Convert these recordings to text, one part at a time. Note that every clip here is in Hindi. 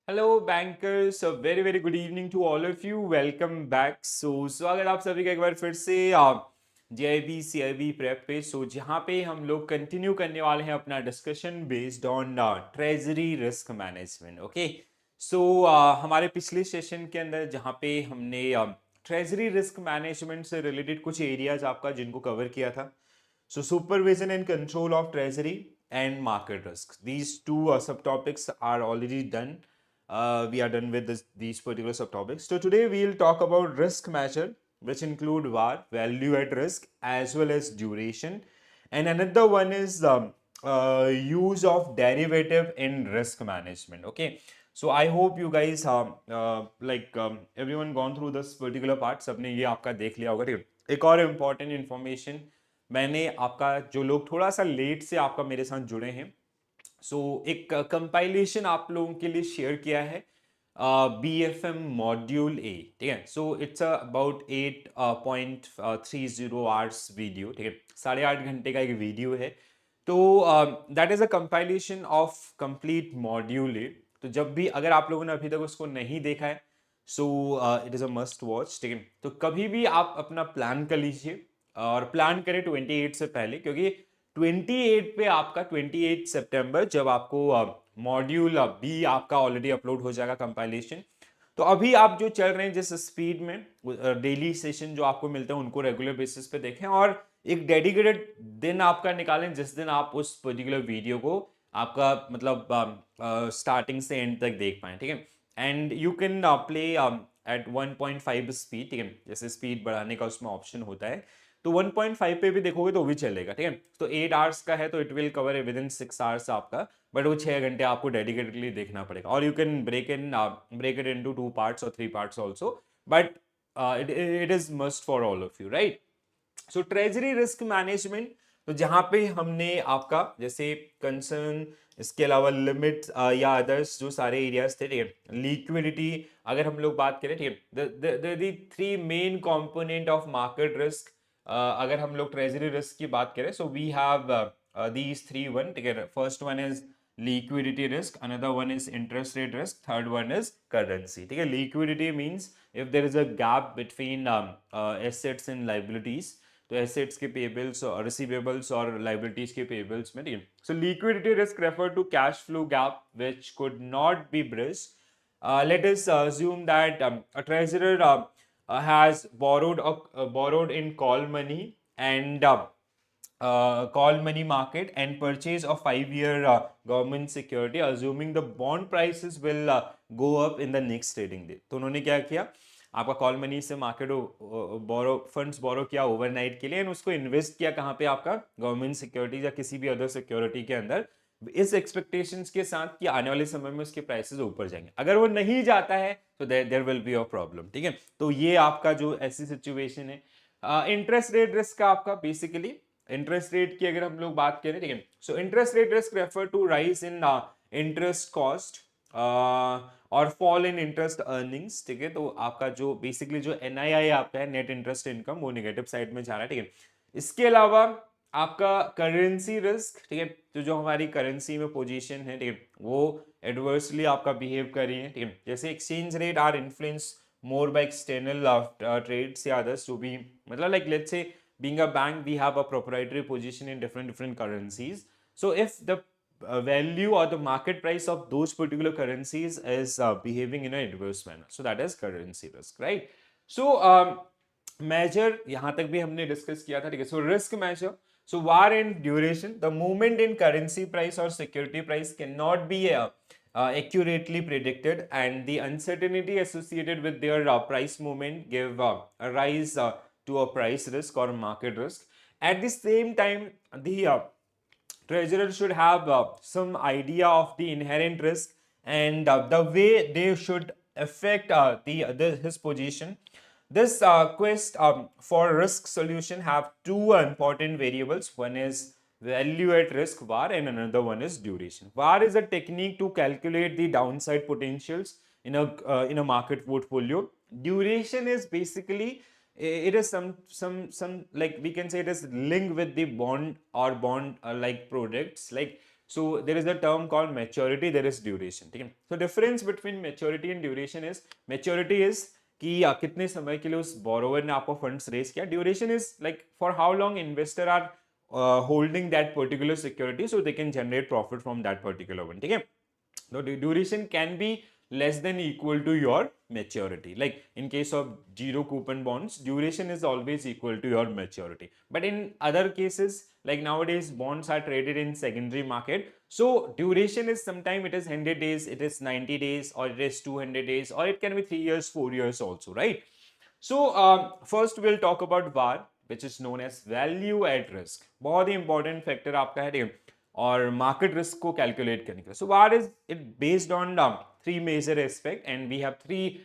Hello bankers, very very good evening to all of you. Welcome back. स्वागत आप सभी का एक बार फिर से JIB CIB प्रेप पे। जहाँ पे हम लोग कंटिन्यू करने वाले हैं अपना discussion based on treasury risk management. Okay, हमारे पिछले सेशन के अंदर जहाँ पे हमने ट्रेजरी रिस्क मैनेजमेंट से रिलेटेड कुछ एरियाज आपका जिनको कवर किया था। Supervision and control of treasury and market risk. These two subtopics are already done. We are done with these particular subtopics. So today we'll talk about risk measure, which include VAR, value at risk, as well as duration. And another one is use of derivative in risk management. Okay. So I hope you guys everyone gone through this particular part. सबने ये आपका देख लिया होगा। ठीक है, एक और important information मैंने आपका जो लोग थोड़ा सा लेट से आपका मेरे साथ जुड़े हैं, एक कंपाइलेशन आप लोगों के लिए शेयर किया है, BFM मॉड्यूल ए। ठीक है, इट्स अबाउट 8.30 आवर्स वीडियो। ठीक है, 8.5 घंटे का एक वीडियो है। तो that is a compilation of complete module A. तो जब भी अगर आप लोगों ने अभी तक उसको नहीं देखा है, it is a must watch. ठीक है, तो कभी भी आप अपना प्लान कर लीजिए और प्लान करें 28 से पहले, क्योंकि 28 पे आपका 28 सितंबर जब आपको मॉड्यूल बी आपका ऑलरेडी अपलोड हो जाएगा कंपाइलेशन। तो अभी आप जो चल रहे हैं जिस स्पीड में, डेली सेशन जो आपको मिलते हैं उनको रेगुलर बेसिस पे देखें, और एक डेडिकेटेड दिन आपका निकालें जिस दिन आप उस पर्टिकुलर वीडियो को आपका मतलब स्टार्टिंग से एंड तक देख पाए। ठीक है, and you can play at 1.5 speed. ठीक है, जैसे स्पीड बढ़ाने का उसमें ऑप्शन होता है, तो 1.5 पे भी देखोगे तो भी चलेगा। ठीक है, तो 8 आवर्स का है तो it will cover within 6 hours आपका, बट वो 6 घंटे आपको डेडिकेटेडली देखना पड़ेगा। और you can break it into 2 parts और 3 parts also, but it is must for all of you, right. Treasury risk management, तो जहां पे हमने आपका जैसे कंसर्न, इसके अलावा लिमिट या अदर्स जो सारे एरियाज थे। ठीक है, लिक्विडिटी अगर हम लोग बात करें, ठीक है, the three main component of market risk. अगर हम लोग ट्रेजरी रिस्क की बात करें, we have these three one. ठीक है, first one is liquidity risk, another one is interest rate risk, third one is currency. ठीक है, liquidity means if there is a gap between assets and liabilities, तो एसेट्स के पेबल्स और रिसीवेबल्स और लाइबिलिटीज के पेबल्स में। ठीक है, liquidity risk refer to cash flow gap which could not be bridge. Let us assume that a treasurer has borrowed in call money and call money market and purchase of 5-year government security, assuming the bond prices will go up in the next trading day। तो उन्होंने क्या किया, आपका कॉल मनी से मार्केट फंड्स बोरो किया ओवरनाइट के लिए, एंड उसको इन्वेस्ट किया कहाँ पे, आपका गवर्नमेंट सिक्योरिटी या किसी भी अदर सिक्योरिटी के अंदर, इस एक्सपेक्टेशंस के साथ कि आने वाले समय में उसके प्राइसेस ऊपर जाएंगे। अगर वो नहीं जाता है तो there will be a problem. ठीक है, तो ये आपका जो ऐसी सिचुएशन है। इंटरेस्ट रेट रिस्क का आपका बेसिकली, इंटरेस्ट रेट की अगर हम लोग बात करें, ठीक है, interest rate risk refer to rise in interest cost और फॉल इन इंटरेस्ट अर्निंग्स। ठीक है, तो आपका जो बेसिकली जो NII आपका है, नेट इंटरेस्ट इनकम, वो नेगेटिव साइड में जा रहा है। ठीक है, इसके अलावा आपका करेंसी रिस्क। ठीक है, तो जो हमारी करेंसी में पोजीशन है, ठीक है, वो एडवर्सली आपका बिहेव कर रही है। ठीक है, जैसे exchange rate are influence more by external trades या others to be, मतलब like let's say being a bank we have a proprietary position in different currencies. So if the value or the market price of those particular currencies is behaving in an adverse manner, so that is currency risk, right? Measure यहाँ तक भी हमने डिस्कस किया था। ठीक है, risk measure, VAR and duration, the movement in currency price or security price cannot be accurately predicted, and the uncertainty associated with their price movement give a rise to a price risk or market risk. At the same time, the treasurer should have some idea of the inherent risk and the way they should affect his position. This quest for risk solution have two important variables. One is value at risk VAR and another one is duration. VAR is a technique to calculate the downside potentials in a market portfolio. Duration is basically, it is some like we can say it is linked with the bond or bond like products. Like So there is a term called maturity, there is duration, ठीक है. So difference between maturity and duration is, maturity is कि कितने समय के लिए उस borrower ने आपको funds raise किया. Duration is like for how long investor are holding that particular security so they can generate profit from that particular one, ठीक है. The duration can be less than equal to your maturity. Like in case of zero coupon bonds, duration is always equal to your maturity. But in other cases, like nowadays, bonds are traded in secondary market. So duration is sometime it is 100 days, it is 90 days, or it is 200 days, or it can be 3 years, 4 years also, right? So first we'll talk about VAR, which is known as value at risk. बहुत ही important factor आपका है, ठीक है, और market risk को calculate करने के लिए. So VAR is it based on three major aspect, and we have three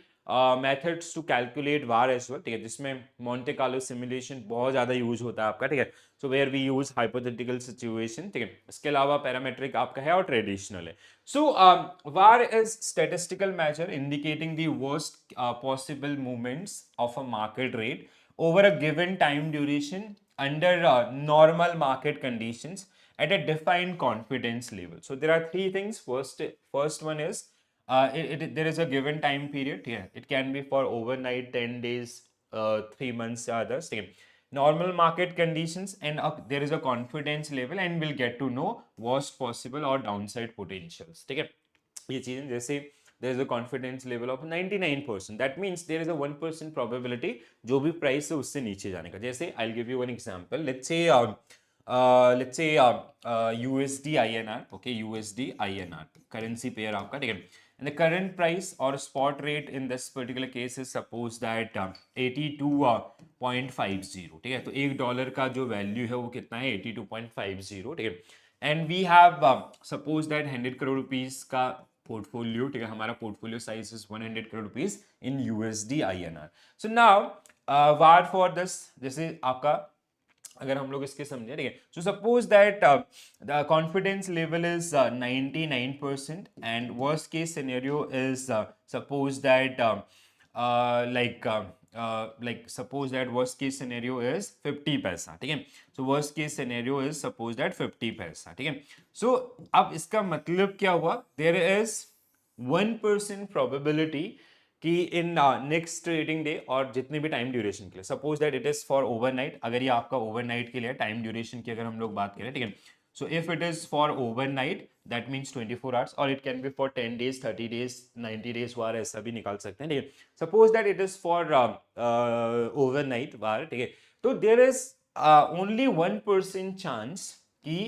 methods to calculate VAR as well, ठीक है, जिसमें Monte Carlo simulation बहुत ज़्यादा use होता है आपका, ठीक है. So where we use hypothetical situation, ठीक है. इसके अलावा parametric आपका है और traditional है. So VAR is statistical measure indicating the worst possible movements of a market rate over a given time duration under normal market conditions at a defined confidence level. So there are three things. First one is there is a given time period. Yeah, it can be for overnight, 10 days, 3 months, others. Okay. Normal market conditions, and there is a confidence level, and we'll get to know worst possible or downside potentials. ठीक है, ये चीजें जैसे there is a confidence level of 99%, that means there is a 1% probability जो भी प्राइस है उससे नीचे जाने का. जैसे I'll give you one example. Let's say USD INR, okay, USD INR currency pair आपका, ठीक है, and the current price or spot rate in this particular case is suppose that 82.50, ठीक है. तो $1 का जो वैल्यू है वो कितना है, 82.50, ठीक है. And we have suppose that 100 crore rupees का पोर्टफोलियो, ठीक है, हमारा portfolio size is 100 crore rupees in USD INR. So now VaR for this, जैसे आपका अगर हम लोग इसके समझे, ठीक है. So suppose that the confidence level is 99% and worst case scenario is suppose that like suppose that worst case scenario is 50 पैसा, ठीक है. So worst case scenario is suppose that 50 पैसा, ठीक है. So अब इसका मतलब क्या हुआ, there is 1% probability कि इन नेक्स्ट ट्रेडिंग डे और जितने भी टाइम ड्यूरेशन के लिए, suppose that it is for overnight, अगर ये आपका ओवरनाइट के लिए टाइम ड्यूरेशन की अगर हम लोग बात करें, ठीक है. So if it is for overnight, that means 24 hours, or it can be for 10 days, 30 days, 90 days वार ऐसा भी निकाल सकते हैं, ठीक है. Suppose that it is for overnight वार, ठीक है. तो there is only 1% chance कि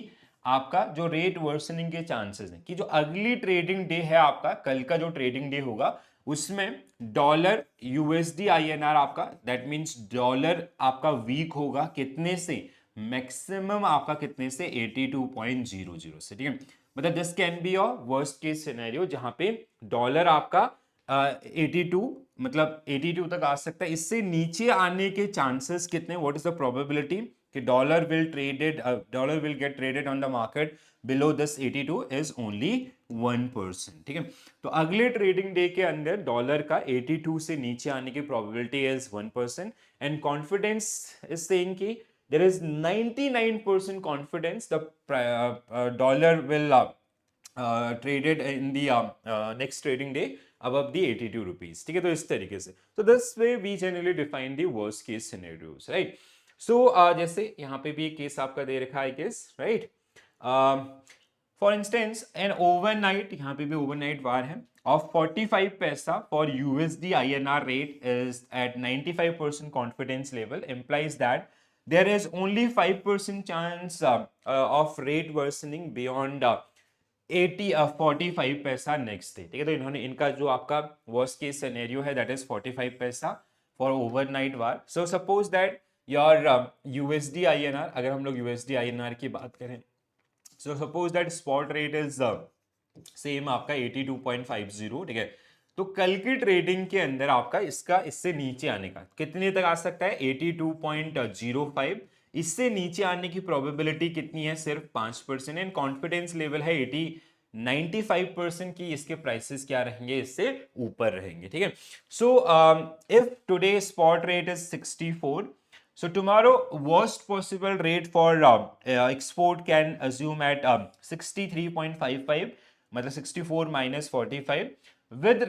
आपका जो रेट वर्सनिंग के चांसेस हैं कि जो अगली ट्रेडिंग डे है आपका, कल का जो ट्रेडिंग डे होगा उसमें डॉलर यूएसडी आईएनआर आपका, दैट मींस डॉलर आपका वीक होगा कितने से, मैक्सिमम आपका कितने से, 82.00 से, ठीक है. मतलब this can be a worst case scenario जहां पे डॉलर आपका 82, मतलब 82 तक आ सकता है. इससे नीचे आने के चांसेस कितने, व्हाट इज द प्रोबेबिलिटी कि dollar will get traded on the market below this 82 is only 1%, ठीक है. तो अगले ट्रेडिंग डे के अंदर डॉलर का 82 से नीचे आने की probability is 1%, and confidence is saying कि there is 99% confidence the dollar will traded in the next trading day above the 82 rupees, ठीक है. तो इस तरीके से, so this way we generally define the worst case scenarios, right? So जैसे यहाँ पे भी एक केस आपका दे रखा है case, right? For instance an overnight, यहाँ पे भी overnight वार है of 45 पैसा for USD INR rate is at 95% confidence level, implies that there is only 5% chance of rate worsening beyond 45 पैसा नेक्स्ट डे, ठीक है. तो इन्होंने इनका जो आपका वर्स्ट केस सिनेरियो है दैट इज 45 पैसा for overnight war. So suppose that your USD INR, अगर हम लोग यूएसडी आईएनआर की बात करें, सो suppose that spot rate is same आपका 82.50, ठीक है. तो कल की ट्रेडिंग के अंदर आपका इसका इससे नीचे आने का कितने तक आ सकता है, 82.05. इससे नीचे आने की प्रोबेबिलिटी कितनी है, सिर्फ 5%, एंड कॉन्फिडेंस लेवल है 95% की इसके प्राइसेस क्या रहेंगे, इससे ऊपर रहेंगे, ठीक है. So if today spot rate is 64, So tomorrow, worst possible rate for export can assume at 63.55, मतलब 64 minus 45. With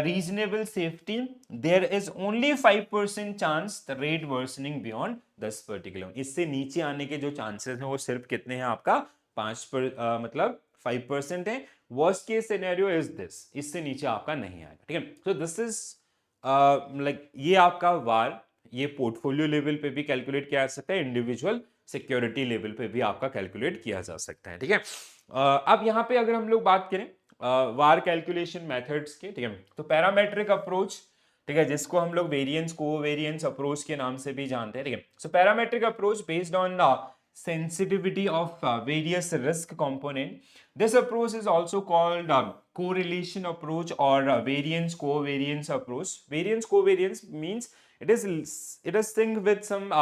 reasonable safety, there is only 5% chance the rate worsening beyond this particular. इससे नीचे आने के जो chances हैं वो सिर्फ कितने हैं आपका मतलब 5% है. Worst case scenario is this, इससे नीचे आपका नहीं आएगा. ठीक है. So this is लाइक ये आपका वार, ये पोर्टफोलियो लेवल पे भी कैलकुलेट किया जा सकता है, इंडिविजुअल सिक्योरिटी लेवल पे भी आपका कैलकुलेट किया जा सकता है. ठीक है. अब यहाँ पे अगर हम लोग बात करें वार कैलकुलेशन मेथड्स के, ठीक है, तो पैरामेट्रिक अप्रोच, ठीक है, जिसको हम लोग वेरिएंस कोवेरिएंस अप्रोच के नाम से भी जानते हैं. ठीक है. So parametric approach based on sensitivity of various risk component. This approach is also called correlation approach or variance covariance approach. Variance covariance means it is synced with some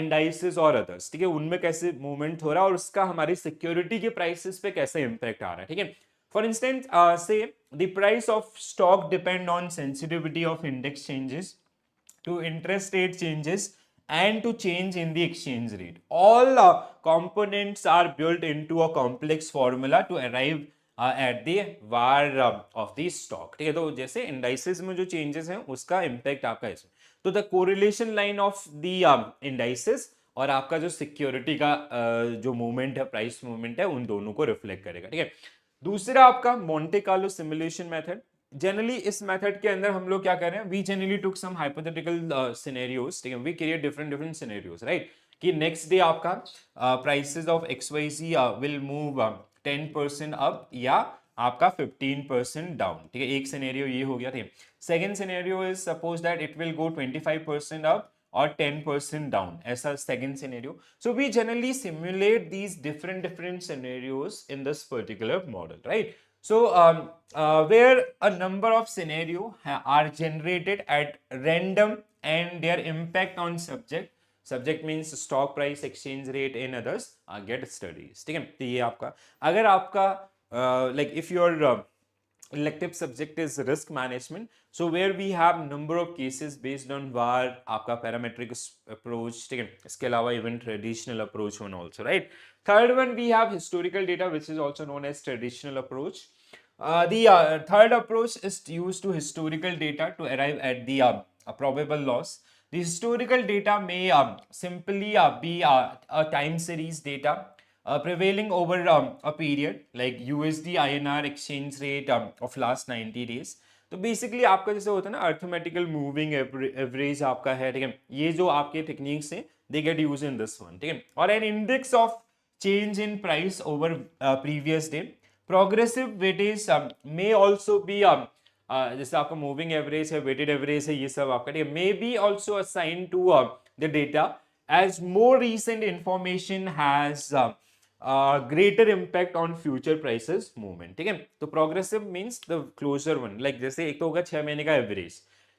indices or others. ठीक है, उनमें कैसे मूवमेंट हो रहा है और उसका हमारी सिक्योरिटी के प्राइसेस पे कैसे इम्पैक्ट आ रहा है. ठीक है. For instance, say the price of stock depend on sensitivity of index changes to interest rate changes and to change in the exchange rate. All components are built into a complex formula to arrive at the var of the stock. ठीक है, तो जैसे indices में जो changes हैं उसका impact आपका इसमें. तो the correlation line of the indices और आपका जो सिक्योरिटी का जो मूवमेंट है, प्राइस मूवमेंट है, उन दोनों को रिफ्लेक्ट करेगा. ठीक है. दूसरा आपका Monte Carlo simulation method. Generally इस मेथड के अंदर हम लोग क्या कर रहे हैं, we generally took some hypothetical scenarios. ठीक है, we create different scenarios, right, कि नेक्स्ट डे आपका prices of XYZ will move 10% up या आपका 15% डाउन. ठीक है, एक सिनेरियो ये हो गया. ठीक. Second scenario is suppose that it will go 25% up or 10% down, ऐसा second scenario. So we generally simulate these different scenarios in this particular model, right? So where a number of scenario are generated at random and their impact on subject means stock price, exchange rate and others get studies. ठीक है, तो ये आपका, अगर आपका like if your elective subject is risk management, so where we have number of cases based on var आपका parametric approach. ठीक है, इसके अलावा even traditional approach one also, right. Third one we have historical data, which is also known as traditional approach. The third approach is used to historical data to arrive at the probable loss. The historical data may simply be a time series data prevailing over a period like USD INR exchange rate of last 90 days. तो बेसिकली आपका जैसे होता है ना अर्थमेटिकल मूविंग एवरेज आपका है. ठीक है, ये जो आपके टेक्निक्स हैं they get use in this one. ठीक है, और an index of change in price over previous day. Progressive weightage may also be जैसे आपका मूविंग एवरेज है, वेटेड एवरेज है, ये सब आपका. ठीक है, may be also assign to the data as more recent information has greater impact on future prices movement. ठीक है, तो progressive means the closer one, like जैसे एक तो होगा 6 महीने का एवरेज.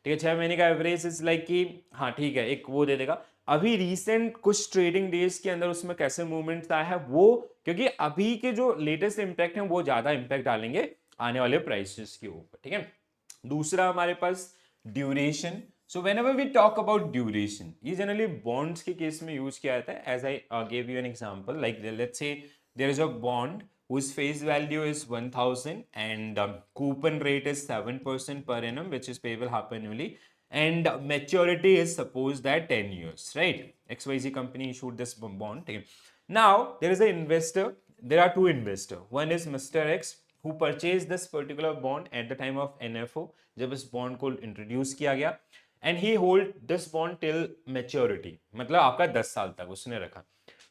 ठीक है, 6 महीने का एवरेज इज लाइक कि हाँ ठीक है, एक वो दे देगा अभी रिसेंट कुछ ट्रेडिंग डेज के अंदर उसमें कैसे मूवमेंट आया है वो, क्योंकि अभी के जो लेटेस्ट इंपैक्ट है वो ज्यादा इंपैक्ट डालेंगे आने वाले प्राइसेस के ऊपर. ठीक है. दूसरा हमारे पास duration. So whenever we talk about duration, ये generally bonds के केस में यूज किया जाता है. As I gave you an example, like let's say there is a bond whose face value is 1000 and coupon rate is 7% per annum, which is payable half annually, and maturity is supposed that 10 years, right? XYZ company issued this bond. Okay. Now there is an investor. There are two investors. One is Mr. X who purchased this particular bond at the time of NFO, जब इस bond को introduce किया गया. And he hold this bond till maturity, मतलब आपका 10 साल तक उसने रखा.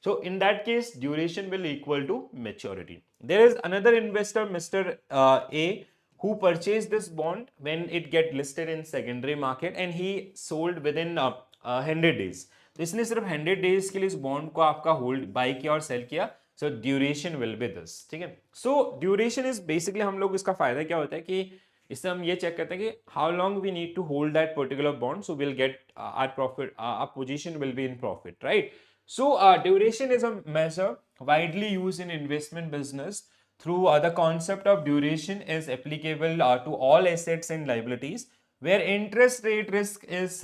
So in that case duration will equal to maturity. There is another investor Mr. A who purchased this bond when it get listed in secondary market and he sold within 100 days. तो इसने सिर्फ 100 days के लिए इस bond को आपका hold buy किया और sell किया. So duration will be this. ठीक है. So duration is basically हम लोग इसका फायदा क्या होता है कि इससे हम ये चेक करते हैं कि how long we need to hold that particular bond so will get our profit, our position will be in profit, right. So duration is a measure widely used in investment business through the concept of duration is applicable to all assets and liabilities where interest rate risk is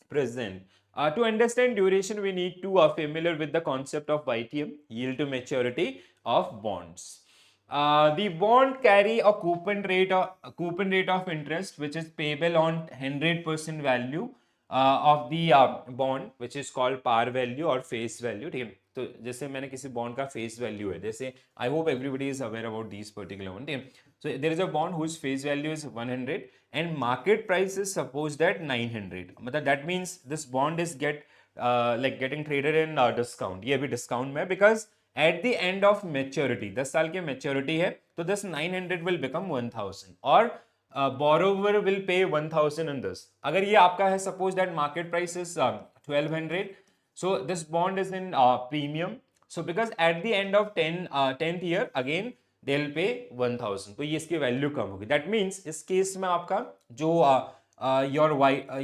present. To understand duration, we need to familiar with the concept of YTM, yield to maturity of bonds. The bond carry a coupon rate of interest which is payable on 100% value of the bond, which is called par value or face value. ठीक है, तो जैसे मैंने किसी बॉन्ड का फेस वैल्यू है, जैसे I hope everybody is aware about this particular one. ठीक है, so there is a bond whose face value is 100 and market price is supposed at 900. मतलब that means this bond is like getting traded in discount. ये अभी discount में है because at the end of maturity 10 साल की maturity है, तो this 900 will become 1000 और borrower will pay 1000 in this. अगर ये आपका है suppose that market price is 1200, so this bond is in premium. So because at the end of 10th year again they'll pay 1000, तो ये इसकी वैल्यू कम होगी. दैट मीन्स इस केस में आपका जो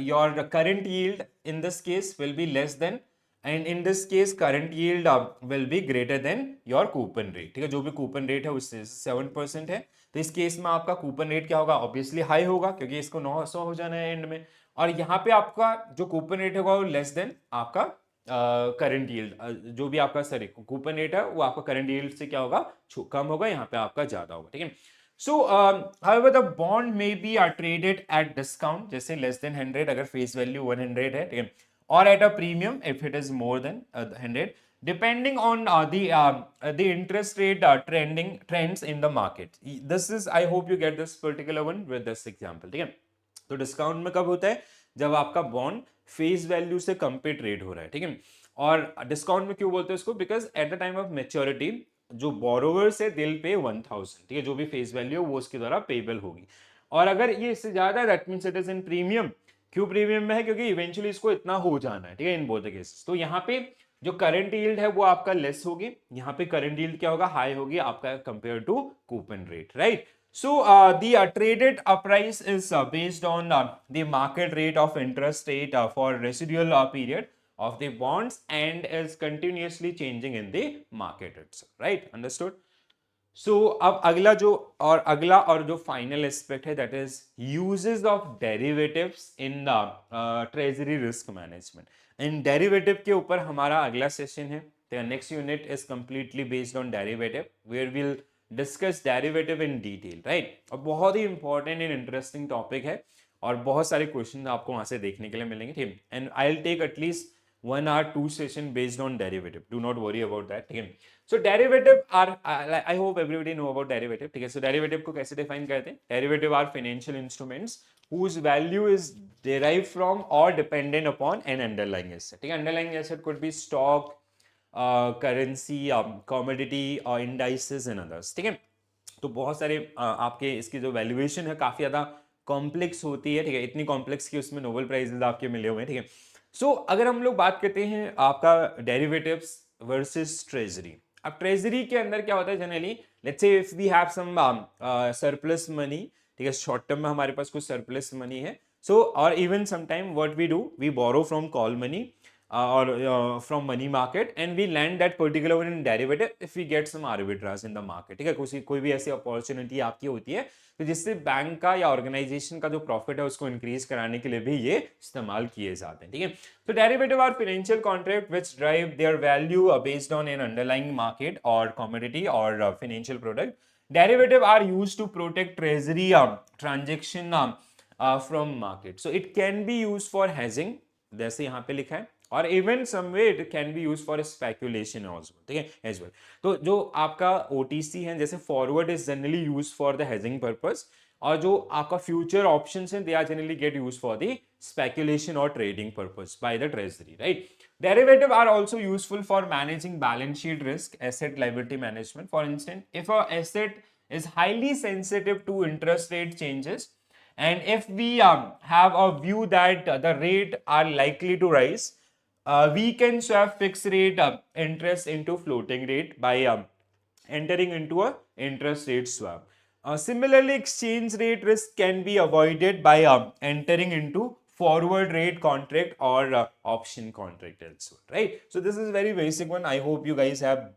your current yield in this case will be less than, and in this case current yield will be greater than your coupon rate. ठीक है, जो भी कूपन रेट है उससे 7% है, तो इस केस में आपका कूपन रेट क्या होगा, ऑब्वियसली हाई होगा क्योंकि इसको 900 हो जाना है एंड में, और यहाँ पे आपका जो कूपन रेट होगा वो लेस देन आपका करंट यील्ड, जो भी आपका सॉरी कूपन रेट है वो आपका करंट यील्ड से क्या होगा, कम होगा, यहाँ पे आपका ज्यादा होगा. ठीक है, सो however the bond may be traded at discount, जैसे लेस देन 100 अगर फेस वैल्यू 100 है. ठीक है, और at a premium if it is more than 100 depending on the interest rate trends in the market. This is, I hope you get this particular one with this example. ठीक है, तो डिस्काउंट में कब होता है, जब आपका बॉन्ड फेस वैल्यू से कम पे ट्रेड हो रहा है. ठीक है, और डिस्काउंट में क्यों बोलते हैं इसको, because at the time of maturity जो बोरोवर्स है दिल पे 1000. ठीक है, जो भी फेस वैल्यू है वो उसके द्वारा पेबल होगी, और अगर ये इससे ज्यादा है that means it is in premium. क्यों प्रीमियम में है, क्योंकि इवेंचुअली इसको इतना हो जाना है. ठीक है, इन बोथ द केसेस. तो यहाँ पे जो करंट यील्ड है वो आपका लेस होगी, यहाँ पे करंट यील्ड क्या होगा, हाई होगी आपका compare to coupon rate. Right, so the traded price is based on the market rate of interest rate for residual period of the bonds and is continuously changing in the market itself. Right, understood? So अब अगला और जो फाइनल एस्पेक्ट है that is uses of derivatives in treasury risk management. इन डेरिवेटिव के ऊपर हमारा अगला सेशन है. Next unit is completely based on derivative where will discuss derivative in detail. Right, और बहुत ही इंपॉर्टेंट एंड इंटरेस्टिंग टॉपिक है और बहुत सारे क्वेश्चन आपको वहां से देखने के लिए मिलेंगे. ठीक, and I will take at least 1 hour 2 session based on derivative. Do not worry about that. ठीक है, so derivative are I hope everybody know about derivative. ठीक है, so derivative को कैसे define करते हैं, derivative are financial instruments whose value is derived from or dependent upon an underlying asset. ठीक है, underlying asset could be stock, currency, commodity, indices and others. ठीक है, तो बहुत सारे आपके इसकी जो वैल्यूएशन है काफी ज्यादा कॉम्प्लेक्स होती है. ठीक है, इतनी कॉम्प्लेक्स कि उसमें नोबेल प्राइजेस आपके मिले हुए हैं. ठीक है, सो अगर हम लोग बात करते हैं आपका डेरिवेटिव्स वर्सेस ट्रेजरी. अब ट्रेजरी के अंदर क्या होता है generally, let's say if we have some surplus money. ठीक है, शॉर्ट टर्म में हमारे पास कुछ सरप्लस मनी है, सो और even sometime what we do, we borrow from call money or from money market and we lend that particular one in derivative if we get some arbitrage in the market. ठीक है, कोई भी ऐसी अपॉर्चुनिटी आपकी होती है तो जिससे बैंक का या ऑर्गेनाइजेशन का जो प्रॉफिट है उसको इंक्रीज कराने के लिए भी ये इस्तेमाल किए जाते हैं. ठीक है, तो derivative are financial contract which drive their value based on an underlying market और कमोडिटी और financial product. Derivative are used to protect treasury transaction from market. So it can be used for hedging, जैसे यहाँ पे लिखा है, और even someway it can be use for speculation also. ठीक है, एज वेल. तो जो आपका ओटीसी है जैसे forward is generally use for the hedging purpose, और जो आपका फ्यूचर ऑप्शंस हैं they are generally get use for the speculation और trading purpose by the treasury. Right, derivative are also useful for managing balance sheet risk, asset liability management. For instance if a asset is highly sensitive to interest rate changes and if we have a view that the rate are likely to rise, we can swap fixed rate interest into floating rate by entering into a interest rate swap. Similarly, exchange rate risk can be avoided by entering into forward rate contract or option contract also. Right, so this is very basic one. I hope you guys have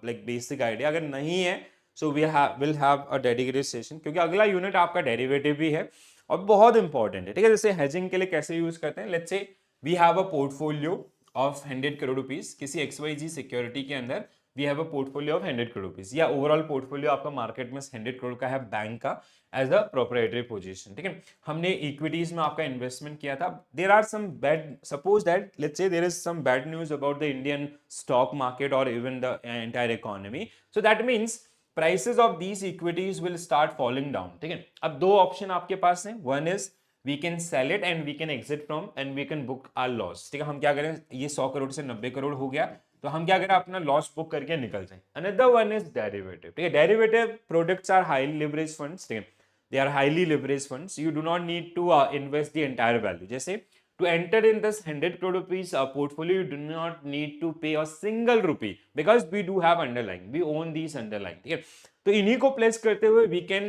like basic idea. अगर नहीं है so will have a dedicated session, क्योंकि अगला यूनिट आपका डेरिवेटिव भी है और बहुत इंपॉर्टेंट है. ठीक है, जैसे हेजिंग के लिए कैसे यूज करते हैं, let's say we have a portfolio of 100 crore rupees किसी XYZ सिक्योरिटी के अंदर, we have a portfolio of 100 crore rupees, या ओवरऑल पोर्टफोलियो आपका मार्केट में 100 करोड़ का है बैंक का एज अ प्रोप्राइटरी पोजीशन, ठीक है। हमने इक्विटीज में आपका इन्वेस्टमेंट किया था। There are some bad, suppose that let's say there is some bad news about the Indian stock market और even the entire economy, so that means prices of these equities will start falling down, ठीक है। अब दो ऑप्शन आपके पास हैं, one is we can sell it and we can exit from and we can book our loss, ठीक है। हम क्या करें, ये 100 करोड़ से 90 करोड़ हो गया तो हम क्या करें, अपना लॉस बुक करके निकल जाए। अनदर वन इज डेरिवेटिव, ठीक है। Derivative products are highly leverage funds, ठीक है, they are highly leverage funds, you do not need to invest the entire value. जैसे to enter in this 100 crore rupees portfolio, you do not need to pay a single rupee because we do have underlying, we own these underlying, ठीक है। तो इन्हीं को प्लेस करते हुए we can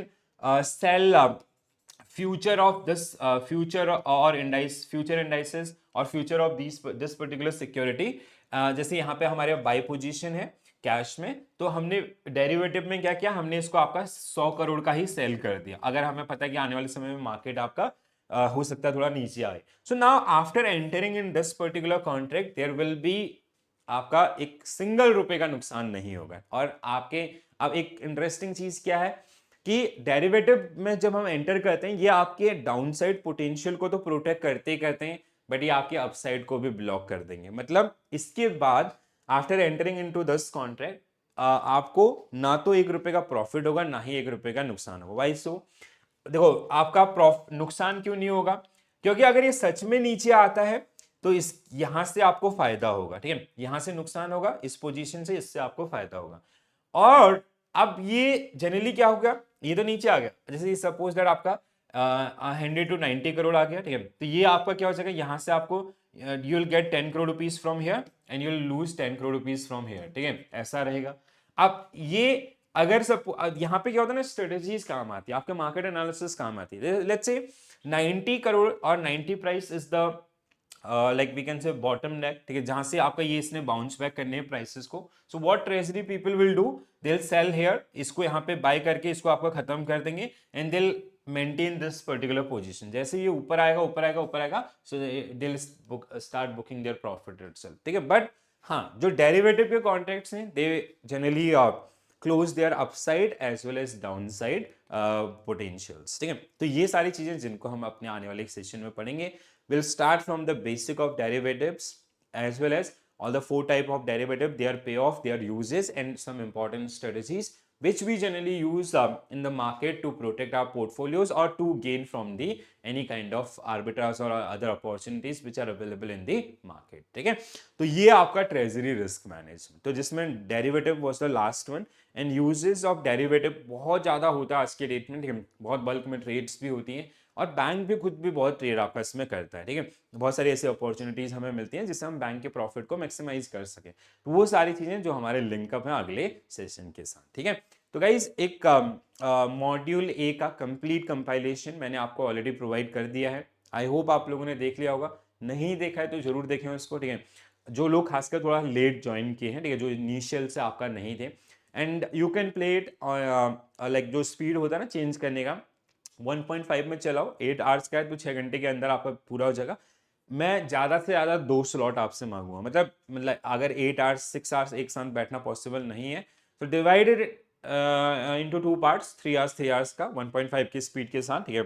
sell future of this future or future indices और future of this particular security, जैसे यहाँ पे हमारे बाय पोजीशन है कैश में, तो हमने डेरिवेटिव में क्या किया, हमने इसको आपका 100 करोड़ का ही सेल कर दिया, अगर हमें पता है कि आने वाले समय में मार्केट आपका हो सकता है थोड़ा नीचे आए। So now after entering in this particular contract there will be आपका एक सिंगल रुपए का नुकसान नहीं होगा। और आपके अब एक इंटरेस्टिंग चीज क्या है कि डेरिवेटिव में जब हम एंटर करते हैं, ये आपके डाउनसाइड पोटेंशियल को तो प्रोटेक्ट करते ही करते हैं, बट ये आपके अपसाइड को भी ब्लॉक कर देंगे। मतलब इसके बाद after entering into this contract आपको ना तो 1 रुपए का प्रॉफिट होगा, ना ही 1 रुपए का नुकसान होगा। वाई सो? देखो आपका नुकसान क्यों नहीं होगा, क्योंकि अगर ये सच में नीचे आता है तो इस यहां से आपको फायदा होगा, ठीक है। यहां से नुकसान होगा, इस पोजीशन से इससे आपको फायदा होगा। और अब ये जनरली क्या होगा, ये तो नीचे आ गया, जैसे सपोज दैट आपका 100 to 90 करोड़ आ गया, ठीक है। तो ये आपका क्या हो जाएगा, यहां से आपको you will get 10 crore rupees from here and you will lose 10 crore rupees from here, ठीक है, ऐसा रहेगा। अब ये अगर सब यहाँ पे क्या होता है ना, स्ट्रेटेजीज काम आती है, आपके मार्केट एनालिसिस काम आती है। लेट्स से 90 करोड़ और 90 price is the like we can say bottom neck, ठीक है, जहां से आपका ये इसने बाउंस बैक करने हैं प्राइसेस को। So what treasury people will do, they will sell here, इसको यहाँ पे बाय करके इसको आपका खत्म कर देंगे and they will maintain this particular position. जैसे ये ऊपर आएगा ऊपर आएगा ऊपर आएगा, so they will start booking their profit itself, ठीक है। बट हाँ, जो डेरिवेटिव के कॉन्ट्रैक्ट्स हैं they generally close their upside as well as downside potentials, ठीक है। तो ये सारी चीजें जिनको हम अपने आने वाले सेशन में पढ़ेंगे। We'll start from the basic of derivatives as well as all the 4 type of derivative, their payoff, their uses, and some important strategies which we generally use in the market to protect our portfolios or to gain from the any kind of arbitrage or other opportunities which are available in the market, ठीक है। तो ये आपका ट्रेजरी रिस्क मैनेजमेंट, तो जिसमें derivative was the last one and uses of derivative बहुत ज्यादा होता है आज के डेट में, ठीक है। बहुत बल्क में ट्रेड्स भी होती हैं और बैंक भी खुद भी बहुत ट्रेड आपस में करता है, ठीक है। बहुत सारी ऐसी अपॉर्चुनिटीज हमें मिलती हैं जिससे हम बैंक के प्रॉफिट को मैक्सिमाइज कर सके। तो वो सारी चीजें जो हमारे लिंकअप है अगले सेशन के साथ, ठीक है। तो गाइज एक मॉड्यूल ए का कंप्लीट कंपाइलेशन मैंने आपको ऑलरेडी प्रोवाइड कर दिया है। आई होप आप लोगों ने देख लिया होगा, नहीं देखा है तो जरूर देखें उसको, ठीक है। जो लोग खासकर थोड़ा लेट ज्वाइन किए हैं, ठीक है, जो इनिशियल से आपका नहीं थे, and you can play it like जो स्पीड होता है ना चेंज करने का, 1.5 में चलाओ, 8 आवर्स का है तो 6 घंटे के अंदर आपका पूरा हो जाएगा। मैं ज़्यादा से ज़्यादा 2 स्लॉट आपसे मांगूंगा, मतलब अगर 8 आवर्स 6 आवर्स एक साथ बैठना पॉसिबल नहीं है तो divided into 2 parts, 3 hours 3 hours का 1.5 की स्पीड के साथ, ठीक है।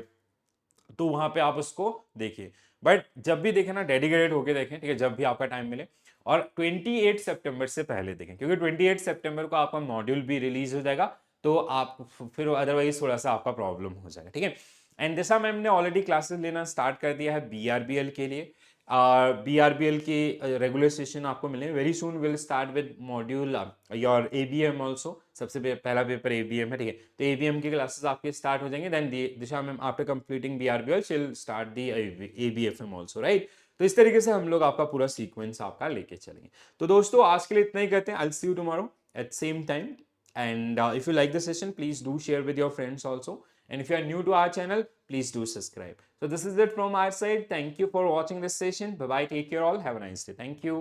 तो वहां पे आप उसको देखिए, बट जब भी देखें ना डेडिकेटेड होके देखें, ठीक है, जब भी आपका टाइम मिले। और 28 सितंबर से पहले देखें, क्योंकि 28 सितंबर को आपका मॉड्यूल भी रिलीज हो जाएगा, तो आप फिर अदरवाइज थोड़ा सा आपका प्रॉब्लम हो जाएगा, ठीक है। एंड दिशा मैम ने ऑलरेडी क्लासेस लेना स्टार्ट कर दिया है BRBL के लिए। BRBL की रेगुलर सेशन आपको मिले very soon, will start with module your ABM also. सबसे पहला पेपर ABM है, ठीक है। तो ABM की क्लासेस आपके स्टार्ट हो जाएंगे, then Disha ma'am after completing BRBL she will start the ABFM also, right. तो इस तरीके से हम लोग आपका पूरा सीक्वेंस आपका लेके चलेंगे। तो दोस्तों आज के लिए इतना ही करते हैं, I will see you tomorrow at same time. And if you like the session, please do share with your friends also. And if you are new to our channel, please do subscribe. So this is it from our side. Thank you for watching this session. Bye bye. Take care all. Have a nice day. Thank you.